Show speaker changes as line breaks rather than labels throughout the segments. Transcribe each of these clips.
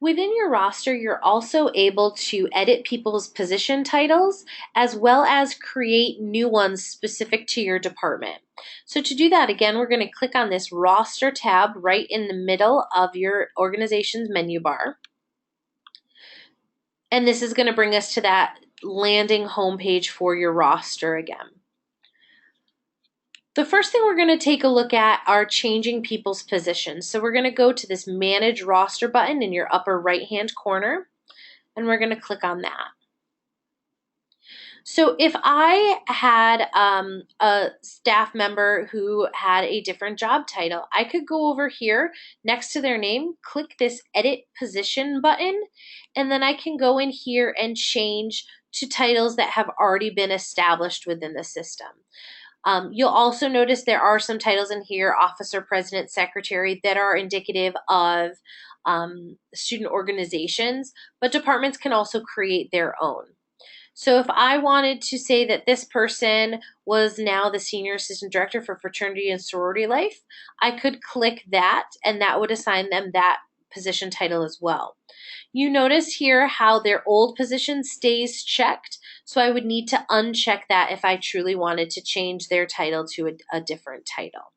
Within your roster, you're also able to edit people's position titles as well as create new ones specific to your department. So to do that, again, we're going to click on this roster tab right in the middle of your organization's menu bar. And this is going to bring us to that landing homepage for your roster again. The first thing we're going to take a look at are changing people's positions. So we're going to go to this Manage Roster button in your upper right-hand corner, and we're going to click on that. So if I had a staff member who had a different job title, I could go over here next to their name, click this Edit Position button, and then I can go in here and change to titles that have already been established within the system. You'll also notice there are some titles in here, officer, president, secretary, that are indicative of student organizations, but departments can also create their own. So if I wanted to say that this person was now the senior assistant director for fraternity and sorority life, I could click that and that would assign them that position title as well. You notice here how their old position stays checked, so I would need to uncheck that if I truly wanted to change their title to a different title.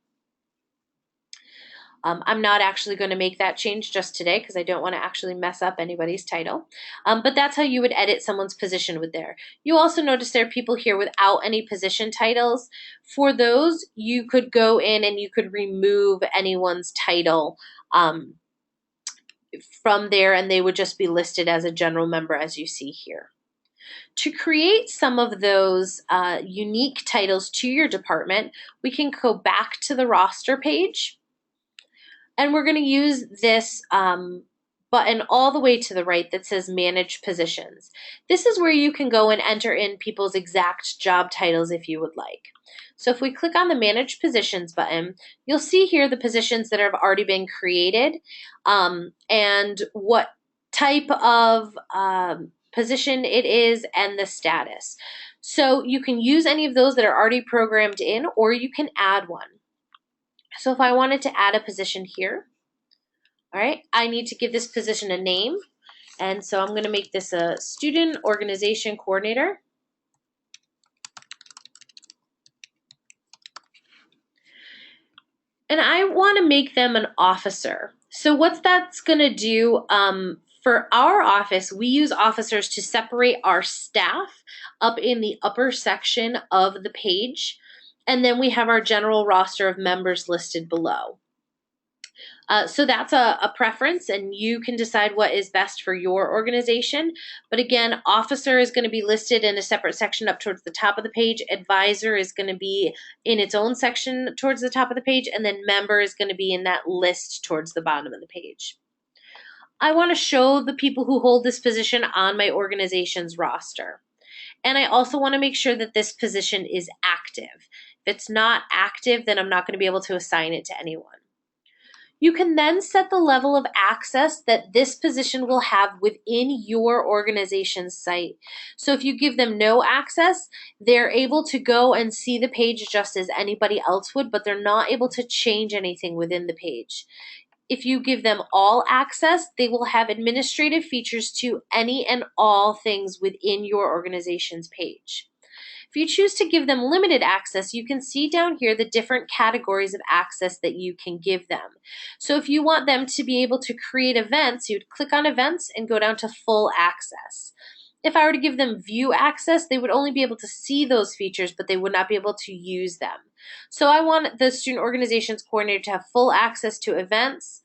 I'm not actually going to make that change just today because I don't want to actually mess up anybody's title. But that's how you would edit someone's position with there. You also notice there are people here without any position titles. For those, you could go in and you could remove anyone's title from there, and they would just be listed as a general member as you see here. To create some of those unique titles to your department, we can go back to the roster page, and we're going to use this button all the way to the right that says Manage Positions. This is where you can go and enter in people's exact job titles if you would like. So if we click on the Manage Positions button, you'll see here the positions that have already been created and what type of position it is and the status. So you can use any of those that are already programmed in, or you can add one. So if I wanted to add a position here, all right, I need to give this position a name. And so I'm going to make this a student organization coordinator. And I want to make them an officer. So what that's going to do, for our office, we use officers to separate our staff up in the upper section of the page. And then we have our general roster of members listed below. So that's a preference, and you can decide what is best for your organization. But again, officer is going to be listed in a separate section up towards the top of the page. Advisor is going to be in its own section towards the top of the page, and then member is going to be in that list towards the bottom of the page. I want to show the people who hold this position on my organization's roster. And I also want to make sure that this position is active. If it's not active, then I'm not going to be able to assign it to anyone. You can then set the level of access that this position will have within your organization's site. So if you give them no access, they're able to go and see the page just as anybody else would, but they're not able to change anything within the page. If you give them all access, they will have administrative features to any and all things within your organization's page. If you choose to give them limited access, you can see down here the different categories of access that you can give them. So if you want them to be able to create events, you'd click on events and go down to full access. If I were to give them view access, they would only be able to see those features, but they would not be able to use them. So I want the student organizations coordinator to have full access to events.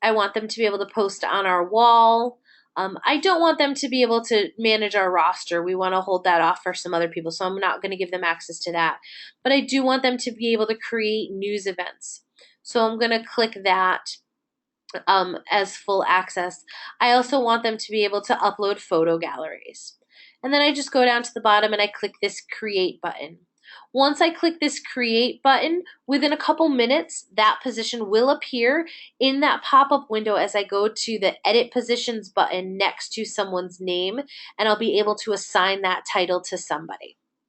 I want them to be able to post on our wall. I don't want them to be able to manage our roster. We want to hold that off for some other people, so I'm not going to give them access to that. But I do want them to be able to create news events. So I'm going to click that as full access. I also want them to be able to upload photo galleries. And then I just go down to the bottom and I click this Create button. Once I click this Create button, within a couple minutes, that position will appear in that pop-up window as I go to the Edit Positions button next to someone's name, and I'll be able to assign that title to somebody.